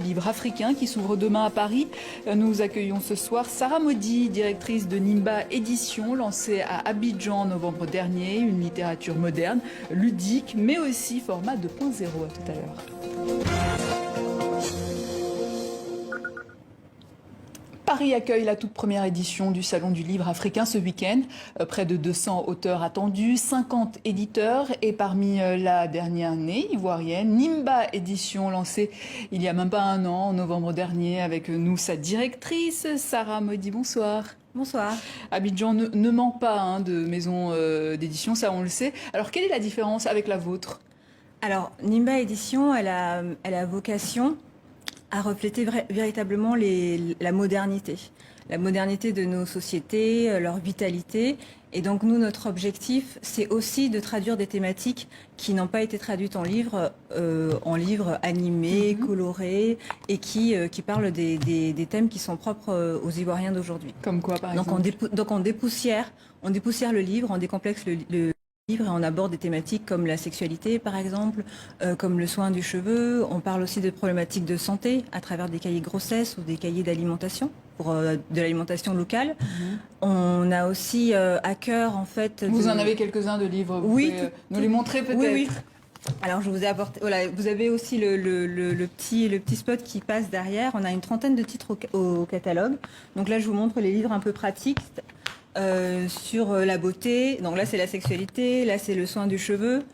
livre africain qui s'ouvre demain à Paris. Nous accueillons ce soir Sarah Maudit, directrice de Nimba Édition, lancée à Abidjan en novembre dernier. Une littérature moderne, ludique, mais aussi format 2.0. À tout à l'heure. Paris accueille la toute première édition du Salon du Livre africain ce week-end. Près de 200 auteurs attendus, 50 éditeurs et parmi la dernière née ivoirienne, Nimba Édition, lancée il y a même pas un an, en novembre dernier, avec nous sa directrice, Sarah Maudit. Bonsoir. Bonsoir. Abidjan ne manque pas de maison d'édition, ça on le sait. Alors quelle est la différence avec la vôtre? Alors Nimba Édition, elle a vocation à refléter véritablement la modernité de nos sociétés, leur vitalité. Et donc nous, notre objectif, c'est aussi de traduire des thématiques qui n'ont pas été traduites en livres animés, colorés, et qui parlent des thèmes qui sont propres aux Ivoiriens d'aujourd'hui. Comme quoi, par exemple? Donc on dépoussière le livre, on décomplexe le livre et on aborde des thématiques comme la sexualité, par exemple, comme le soin du cheveu. On parle aussi de problématiques de santé à travers des cahiers de grossesse ou des cahiers d'alimentation, pour de l'alimentation locale. On a aussi à cœur, en fait... Vous en avez quelques-uns de livres, vous pouvez nous les montrer peut-être? Oui. Alors je vous ai apporté, voilà, vous avez aussi le petit spot qui passe derrière. On a une trentaine de titres au catalogue. Donc là, je vous montre les livres un peu pratiques. Sur la beauté, donc là c'est la sexualité, là c'est le soin du cheveu,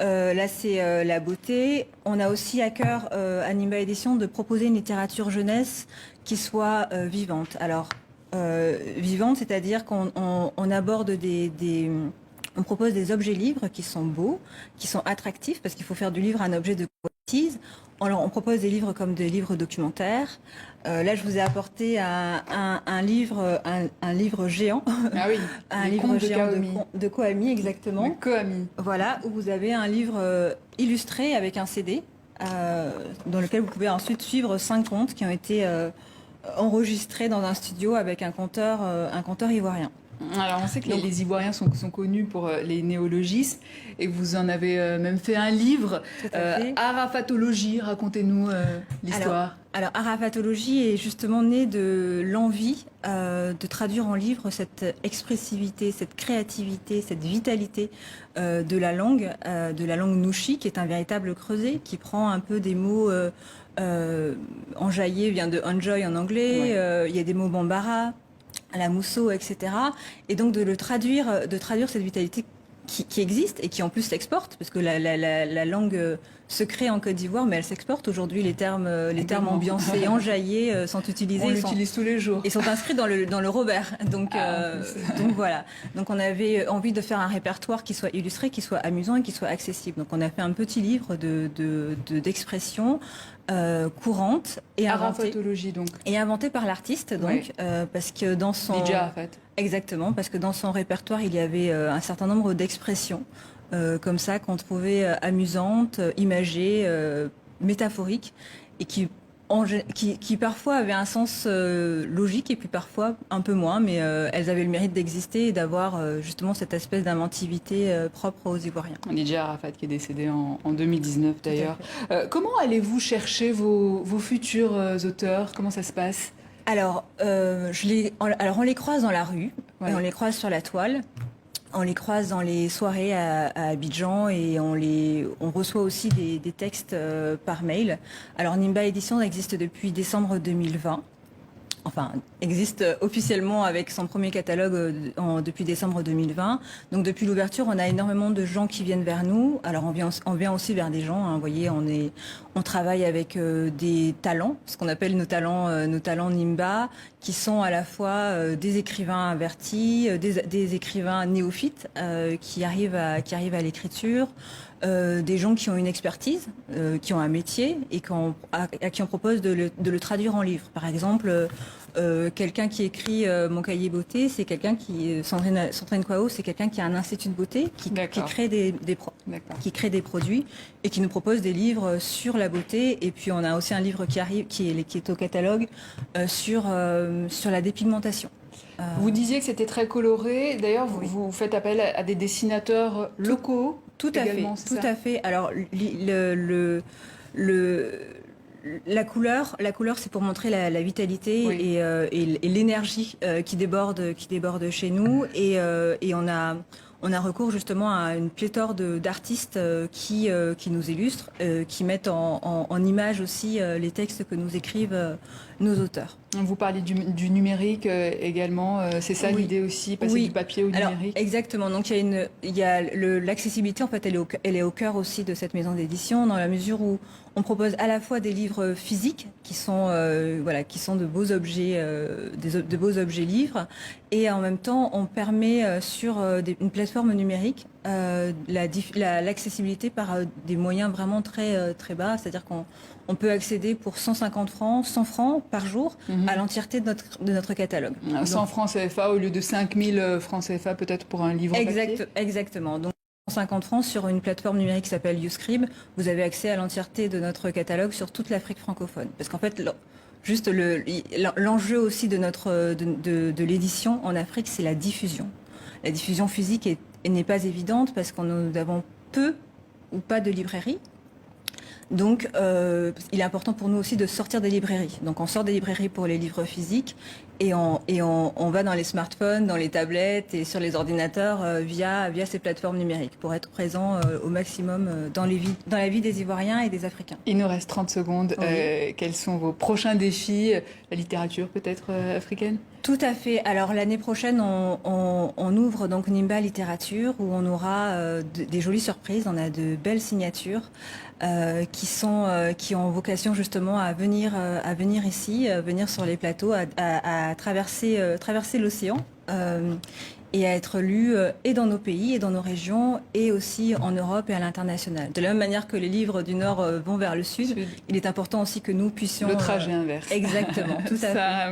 là c'est la beauté. On a aussi à cœur à Nimba Édition de proposer une littérature jeunesse qui soit vivante. Alors vivante, c'est-à-dire qu'on aborde on propose des objets livres qui sont beaux, qui sont attractifs, parce qu'il faut faire du livre un objet de convoitise. Alors, on propose des livres comme des livres documentaires. Là, je vous ai apporté un livre géant. Ah oui, un livre géant de Koami, exactement. De Koami. Voilà, où vous avez un livre illustré avec un CD, dans lequel vous pouvez ensuite suivre 5 contes qui ont été enregistrés dans un studio avec un conteur ivoirien. Alors on sait que les Ivoiriens sont connus pour les néologismes et vous en avez même fait un livre, Arafatologie. Racontez-nous l'histoire. Alors Arafatologie est justement né de l'envie de traduire en livre cette expressivité, cette créativité, cette vitalité de la langue nouchi, qui est un véritable creuset, qui prend un peu des mots enjaillés, vient de enjoy en anglais, il y a des mots bambara, la mousseau, etc. Et donc de traduire cette vitalité qui existe et qui en plus s'exporte, parce que la langue se crée en Côte d'Ivoire, mais elle s'exporte. Aujourd'hui, les termes ambiancés, enjaillés sont utilisés. On l'utilise tous les jours. Ils sont inscrits dans le Robert. Donc voilà. Donc on avait envie de faire un répertoire qui soit illustré, qui soit amusant et qui soit accessible. Donc on a fait un petit livre d'expression courante et Arafatologie, donc. Et inventé par l'artiste, donc, parce que dans son... Déjà, en fait. Exactement, parce que dans son répertoire, il y avait un certain nombre d'expressions comme ça qu'on trouvait amusantes, imagées, métaphoriques, et qui parfois avaient un sens logique et puis parfois un peu moins, mais elles avaient le mérite d'exister et d'avoir justement cette espèce d'inventivité propre aux Ivoiriens. Lydia Arafat qui est décédée en 2019 d'ailleurs. Comment allez-vous chercher vos futurs auteurs? Comment ça se passe? Alors, on les croise dans la rue, et on les croise sur la toile. On les croise dans les soirées à Abidjan et on reçoit aussi des textes par mail. Alors Nimba Édition existe depuis décembre 2020. Enfin, existe officiellement avec son premier catalogue depuis décembre 2020. Donc depuis l'ouverture, on a énormément de gens qui viennent vers nous. Alors on vient aussi vers des gens, vous voyez, on travaille avec des talents, ce qu'on appelle nos talents Nimba, qui sont à la fois des écrivains avertis, des écrivains néophytes qui arrivent à l'écriture, des gens qui ont une expertise, qui ont un métier et à qui on propose de le traduire en livre. Par exemple, quelqu'un qui écrit Mon cahier beauté, c'est quelqu'un qui, Sandrine Kwao, c'est quelqu'un qui a un institut de beauté, qui crée des produits et qui nous propose des livres sur la beauté. Et puis on a aussi un livre qui arrive, qui est au catalogue, sur la dépigmentation. Vous disiez que c'était très coloré. D'ailleurs, vous faites appel à des dessinateurs locaux. Tout à fait. Alors la couleur, c'est pour montrer la vitalité Oui. et l'énergie qui déborde chez nous. Et on a recours justement à une pléthore d'artistes qui nous illustrent, qui mettent en image aussi les textes que nous écrivent nos auteurs. Vous parlez du numérique également, c'est ça Oui. l'idée aussi, passer du papier au numérique? Exactement, donc l'accessibilité, en fait, elle est au cœur aussi de cette maison d'édition, dans la mesure où on propose à la fois des livres physiques qui sont de beaux objets, de beaux objets livres, et en même temps on permet sur une plateforme numérique l'accessibilité par des moyens vraiment très bas, c'est-à-dire qu'on peut accéder pour 150 francs, 100 francs par jour à l'entièreté de notre catalogue. 100 francs CFA au lieu de 5000 francs CFA peut-être pour un livre papier. Exactement. Donc 150 francs sur une plateforme numérique qui s'appelle YouScribe, vous avez accès à l'entièreté de notre catalogue sur toute l'Afrique francophone. Parce qu'en fait, juste l'enjeu aussi de l'édition en Afrique, c'est la diffusion. La diffusion physique n'est pas évidente parce que nous avons peu ou pas de librairies. Donc, il est important pour nous aussi de sortir des librairies. Donc, on sort des librairies pour les livres physiques et on va dans les smartphones, dans les tablettes et sur les ordinateurs via ces plateformes numériques pour être présent au maximum dans la vie des Ivoiriens et des Africains. Il nous reste 30 secondes. Oui. Quels sont vos prochains défis? La littérature peut-être africaine? Tout à fait. Alors l'année prochaine, on ouvre donc Nimba Littérature où on aura des jolies surprises. On a de belles signatures qui ont vocation justement à venir ici, venir sur les plateaux, à traverser l'océan et à être lues et dans nos pays et dans nos régions et aussi en Europe et à l'international. De la même manière que les livres du Nord vont vers le Sud, il est important aussi que nous puissions... Le trajet inverse. Exactement, tout à fait.